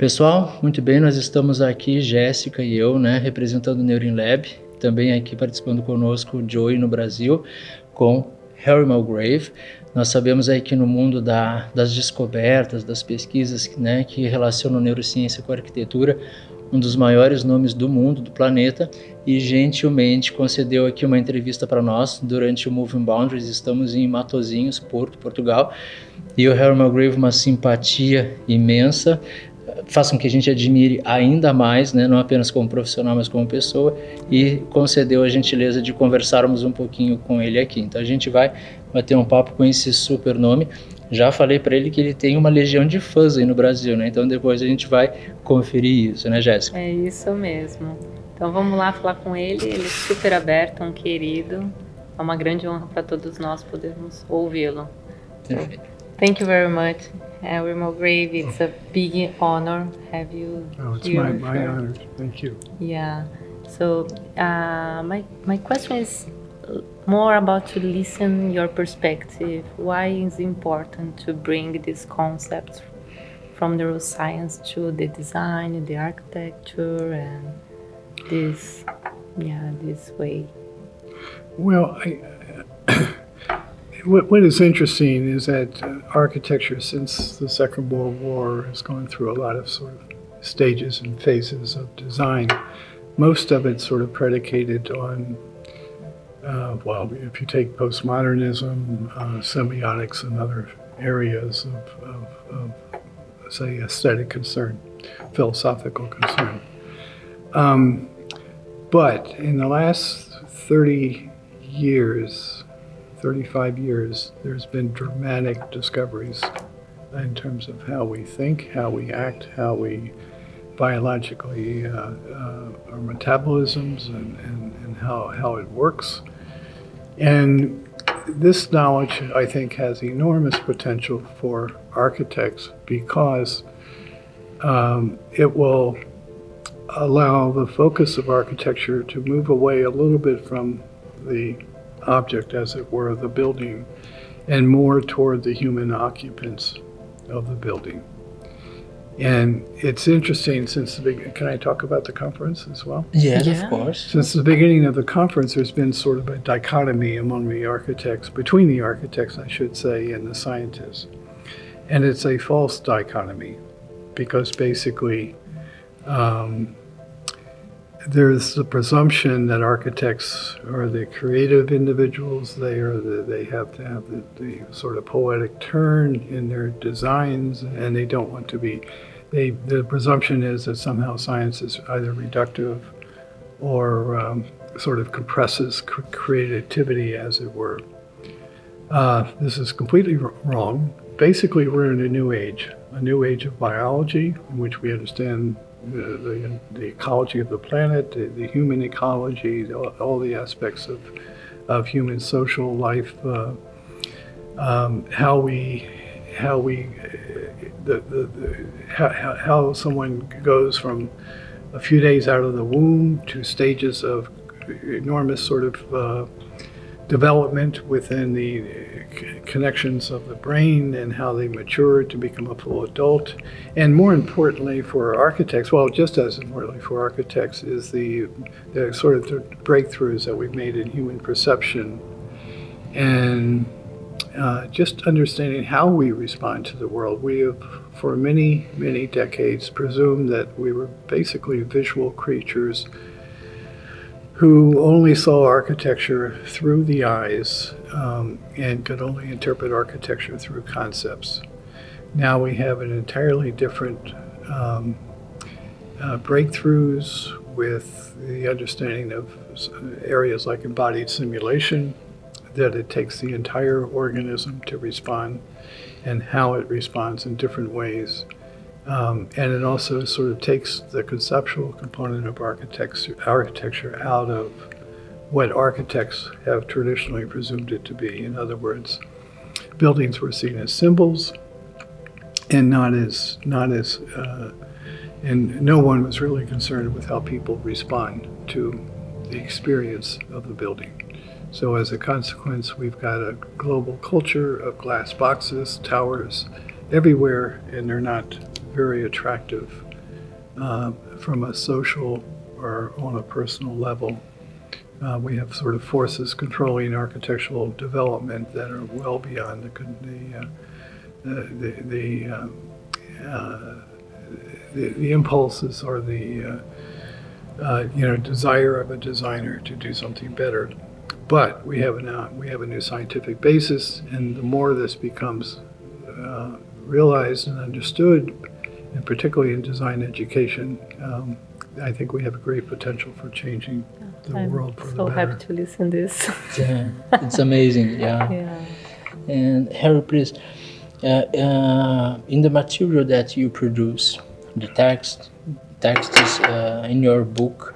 Pessoal, muito bem, nós estamos aqui, Jéssica e eu, né, representando o NeurinLab, também aqui participando conosco o Joey no Brasil, com Harry MALLGRAVE. Nós sabemos aí que no mundo das descobertas, das pesquisas, né, que relacionam neurociência com a arquitetura, um dos maiores nomes do mundo, do planeta, e gentilmente concedeu aqui uma entrevista para nós durante o Moving Boundaries. Estamos em Matosinhos, Porto, Portugal, e o Harry MALLGRAVE, uma simpatia imensa, faz com que a gente admire ainda mais, né, não apenas como profissional, mas como pessoa, e concedeu a gentileza de conversarmos um pouquinho com ele aqui. Então a gente vai bater um papo com esse super nome. Já falei para ele que ele tem uma legião de fãs aí no Brasil, né? Então depois a gente vai conferir isso, né, Jéssica? É isso mesmo. Então vamos lá falar com ele. Ele é super aberto, um querido. É uma grande honra para todos nós podermos ouvi-lo. Perfeito. Thank you very much, Harry MALLGRAVE. It's a big honor have you It's here. my honor. Thank you. Yeah. So my question is more about to listen your perspective. Why is it important to bring these concepts from neuroscience to the design, the architecture, and this way? Well, what is interesting is that architecture, since the Second World War, has gone through a lot of sort of stages and phases of design. Most of it sort of predicated on, if you take postmodernism, semiotics, and other areas of say, aesthetic concern, philosophical concern. But in the last 35 years, there's been dramatic discoveries in terms of how we think, how we act, how we biologically, our metabolisms and how it works. And this knowledge, I think, has enormous potential for architects because it will allow the focus of architecture to move away a little bit from the object, as it were, the building, and more toward the human occupants of the building. And it's interesting since the beginning. Can I talk about the conference as well? Yes, of course. Since the beginning of the conference, there's been sort of a dichotomy among the architects, between the architects, I should say, and the scientists. And it's a false dichotomy because basically there's the presumption that architects are the creative individuals. They have to have the sort of poetic turn in their designs, and they don't want to be. The presumption is that somehow science is either reductive or sort of compresses creativity, as it were. This is completely wrong. Basically, we're in a new age of biology, in which we understand the ecology of the planet, the human ecology, all the aspects of human social life, how someone goes from a few days out of the womb to stages of enormous sort of development within the connections of the brain and how they mature to become a full adult. And more importantly for architects, well, just as importantly for architects, is the sort of the breakthroughs that we've made in human perception and just understanding how we respond to the world. We have, for many, many decades, presumed that we were basically visual creatures who only saw architecture through the eyes and could only interpret architecture through concepts. Now we have an entirely different breakthroughs with the understanding of areas like embodied simulation, that it takes the entire organism to respond and how it responds in different ways. And it also sort of takes the conceptual component of architecture out of what architects have traditionally presumed it to be. In other words, buildings were seen as symbols and and no one was really concerned with how people respond to the experience of the building. So as a consequence, we've got a global culture of glass boxes, towers everywhere, and they're not very attractive from a social or on a personal level. We have sort of forces controlling architectural development that are well beyond the impulses or the desire of a designer to do something better. But we have a new scientific basis, and the more this becomes realized and understood, and particularly in design education, I think we have a great potential for changing the world for the better. I'm so happy to listen this. Yeah, it's amazing. Yeah. Yeah. And Harry, please, in the material that you produce, the texts in your book,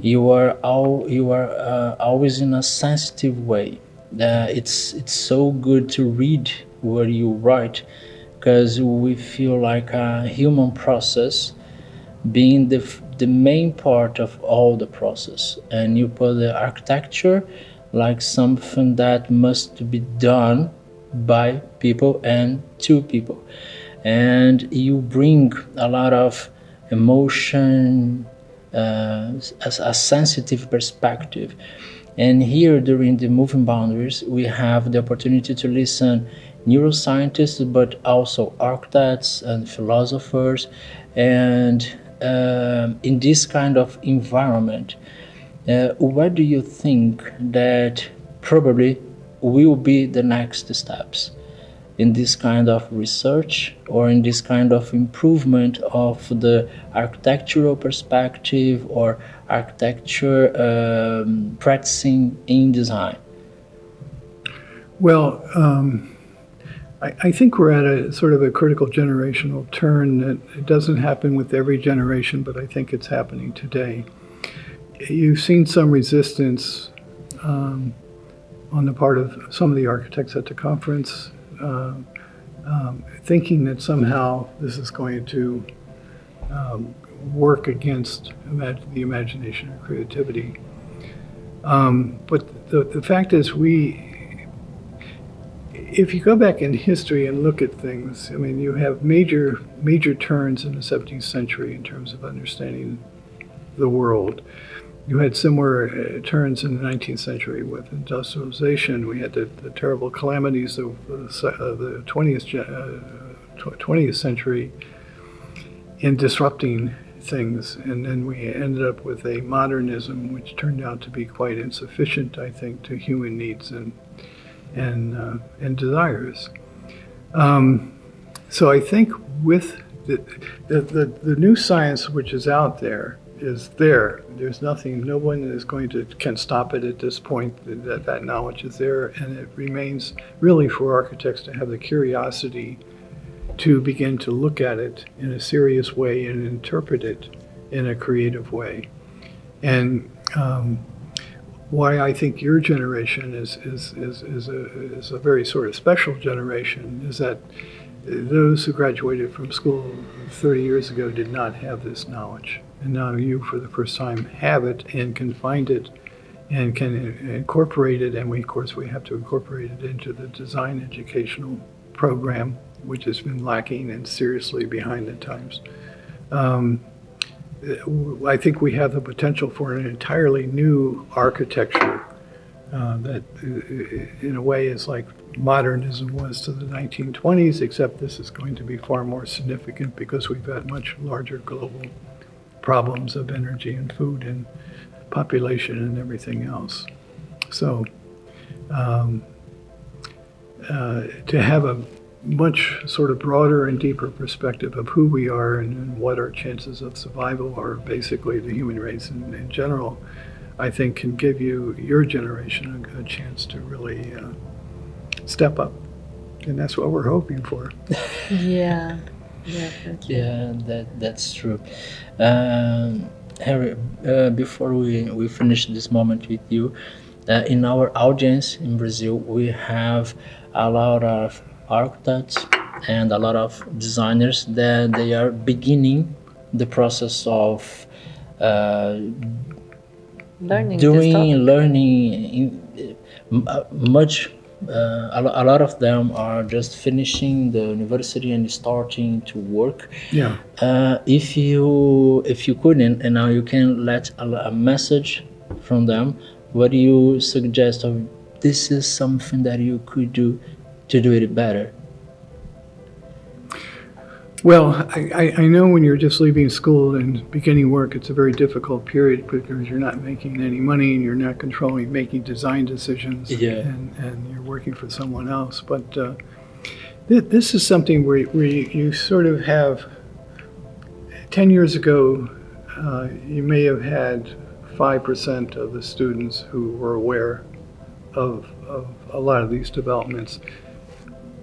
you are always in a sensitive way. It's so good to read what you write, because we feel like a human process being the main part of all the process, and you put the architecture like something that must be done by people and to people, and you bring a lot of emotion, a sensitive perspective. And here during the Moving Boundaries, we have the opportunity to listen neuroscientists, but also architects and philosophers. And in this kind of environment, what do you think that probably will be the next steps in this kind of research or in this kind of improvement of the architectural perspective or architecture practicing in design? Well, I think we're at a sort of a critical generational turn that it doesn't happen with every generation, but I think it's happening today. You've seen some resistance on the part of some of the architects at the conference, thinking that somehow this is going to work against the imagination or creativity. But the fact is, if you go back in history and look at things, I mean, you have major turns in the 17th century in terms of understanding the world. You had similar turns in the 19th century with industrialization. We had the terrible calamities of the 20th century in disrupting things. And then we ended up with a modernism which turned out to be quite insufficient, I think, to human needs and desires. So I think with the new science which is out there is there. There's nothing, no one can stop it at this point. That knowledge is there, and it remains really for architects to have the curiosity to begin to look at it in a serious way and interpret it in a creative way. And why I think your generation is a very sort of special generation is that those who graduated from school 30 years ago did not have this knowledge. And now you, for the first time, have it and can find it and can incorporate it. And we have to incorporate it into the design educational program, which has been lacking and seriously behind the times. I think we have the potential for an entirely new architecture that in a way is like modernism was to the 1920s, except this is going to be far more significant because we've got much larger global problems of energy and food and population and everything else. So to have a much sort of broader and deeper perspective of who we are and what our chances of survival are, basically the human race in general, I think can give your generation a chance to really step up. And that's what we're hoping for. Yeah, definitely. Yeah, that's true. Harry, before we finish this moment with you, in our audience in Brazil, we have a lot of architects and a lot of designers that they are beginning the process of Learning learning much a lot of them are just finishing the university and starting to work. Yeah. If you could, and now you can let a message from them, what do you suggest of this is something that you could do to do it better? Well, I know when you're just leaving school and beginning work, it's a very difficult period because you're not making any money and you're not controlling making design decisions. Yeah. And you're working for someone else. But this is something where you sort of have, 10 years ago, you may have had 5% of the students who were aware of a lot of these developments.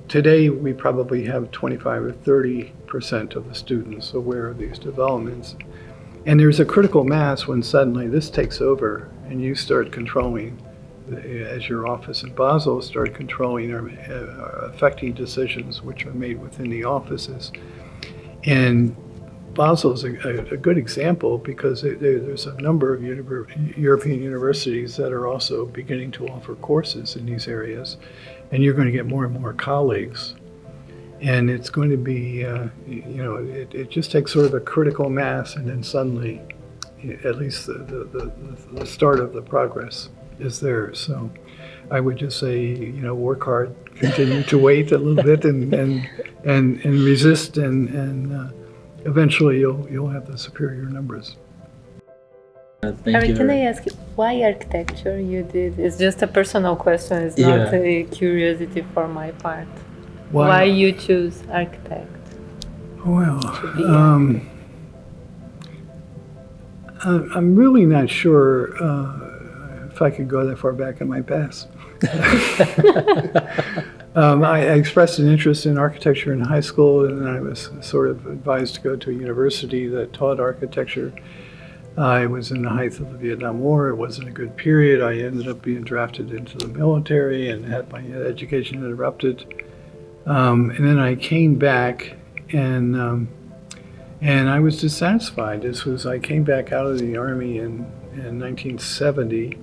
Today, we probably have 25 or 30% of the students aware of these developments. And there's a critical mass when suddenly this takes over and you start controlling, as your office in Basel start controlling or affecting decisions which are made within the offices. And Basel is a good example because there's a number of European universities that are also beginning to offer courses in these areas. And you're going to get more and more colleagues. And it's going to be, it just takes sort of a critical mass, and then suddenly, at least the start of the progress is there. So I would just say, work hard, continue to wait a little bit and resist, and eventually you'll have the superior numbers. Thank you. Can I ask you, why architecture you did? It's just a personal question. It's not a curiosity for my part. Why you choose architect? Well, I'm really not sure if I could go that far back in my past. I expressed an interest in architecture in high school, and I was sort of advised to go to a university that taught architecture. I was in the height of the Vietnam War. It wasn't a good period. I ended up being drafted into the military and had my education interrupted. And then I came back, and I was dissatisfied. I came back out of the Army in 1970,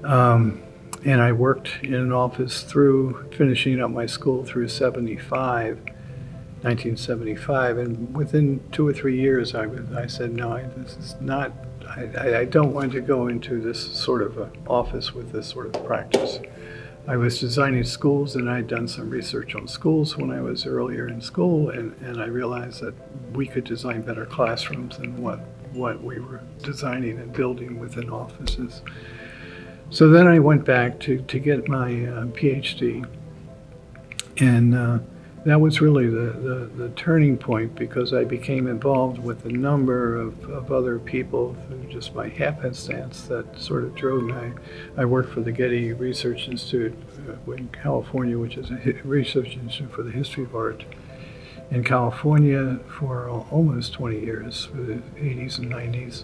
and I worked in an office through finishing up my school through 1975, and within 2 or 3 years, I said, no, this is not. I don't want to go into this sort of office with this sort of practice. I was designing schools, and I'd done some research on schools when I was earlier in school, and I realized that we could design better classrooms than what we were designing and building within offices. So then I went back to get my PhD, and that was really the turning point, because I became involved with a number of other people through just my happenstance that sort of drove me. I worked for the Getty Research Institute in California, which is a research institute for the history of art in California for almost 20 years, for the 80s and 90s.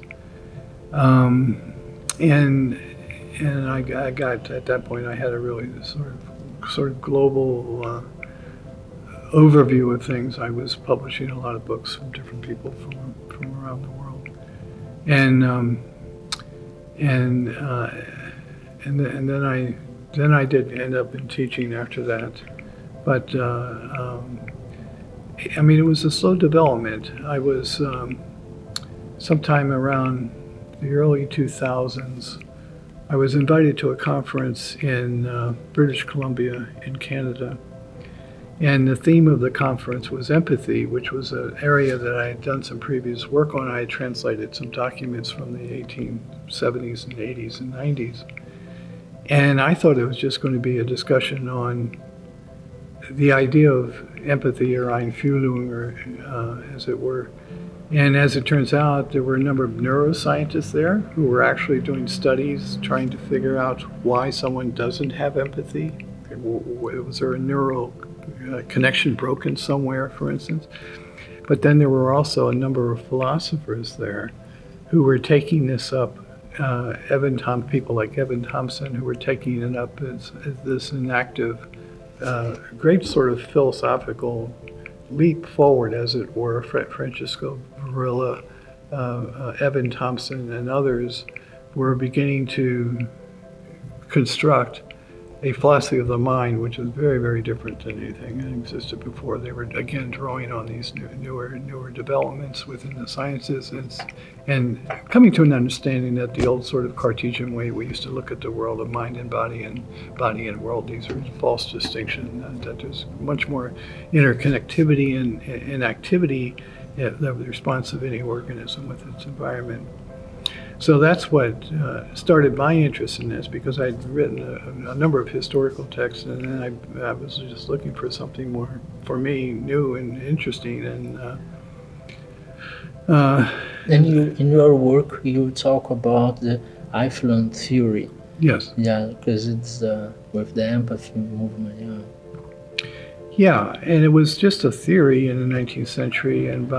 And I got, at that point, I had a really sort of global overview of things. I was publishing a lot of books from different people from around the world, and then I did end up in teaching after that, but I mean, it was a slow development. I was sometime around the early 2000s. I was invited to a conference in British Columbia in Canada. And the theme of the conference was empathy, which was an area that I had done some previous work on. I had translated some documents from the 1870s and 80s and 90s. And I thought it was just going to be a discussion on the idea of empathy, or Einfühlung, or as it were. And as it turns out, there were a number of neuroscientists there who were actually doing studies trying to figure out why someone doesn't have empathy. Was there a neural connection broken somewhere, for instance? But then there were also a number of philosophers there who were taking this up, people like Evan Thompson, who were taking it up as this inactive, great sort of philosophical leap forward, as it were. Francisco Varela, Evan Thompson, and others were beginning to construct a philosophy of the mind, which is very, very different than anything that existed before. They were again drawing on these newer developments within the sciences and coming to an understanding that the old sort of Cartesian way we used to look at the world of mind and body and world, these are false distinctions, that there's much more interconnectivity and activity of the response of any organism with its environment. So that's what started my interest in this, because I'd written a number of historical texts, and then I was just looking for something more, for me, new and interesting. And in your work, you talk about the Iceland theory. Yes. Yeah, because it's with the empathy movement, yeah. Yeah, and it was just a theory in the 19th century, and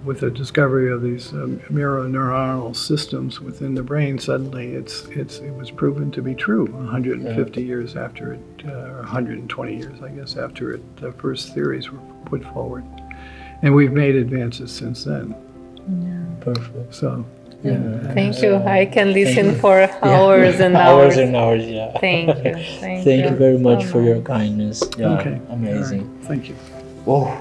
with the discovery of these mirror neuronal systems within the brain, suddenly it was proven to be true 150 years after it, or 120 years, I guess, after the first theories were put forward. And we've made advances since then. Yeah. Perfect. So, thank you. I can listen for hours and hours. Hours and hours, yeah. Thank you. Thank you very much for your kindness. Yeah, okay. Amazing. Right. Thank you. Whoa.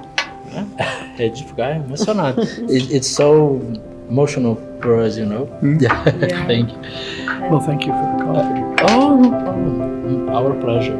É de ficar emocionado. It's so emotional for us, you know. Yeah. Thank you. Well, thank you for the coffee. Oh, no problem. Our pleasure.